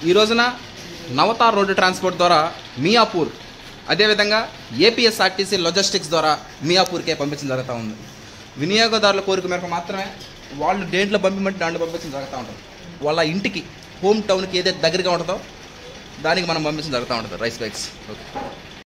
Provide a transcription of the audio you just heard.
ఈ రోజున నవతార్ road transport ద్వారా మియాపూర్, అదేవిధంగా ఏపీఎస్ఆర్టీసీ లాజిస్టిక్స్ ద్వారా మియాపూర్కే పంపించడం జరుగుతూ ఉంది. వినియోగదారుల కోరిక మేరకు మాత్రమే వాళ్ళు దేంట్లో పంపించమంటే దాంట్లో పంపించడం జరుగుతూ ఉంటుంది. వాళ్ళ ఇంటికి, హోమ్ టౌన్కి ఏదైతే దగ్గరగా ఉంటుందో దానికి మనం పంపించడం జరుగుతూ ఉంటుంది రైస్ బ్యాగ్స్. ఓకే.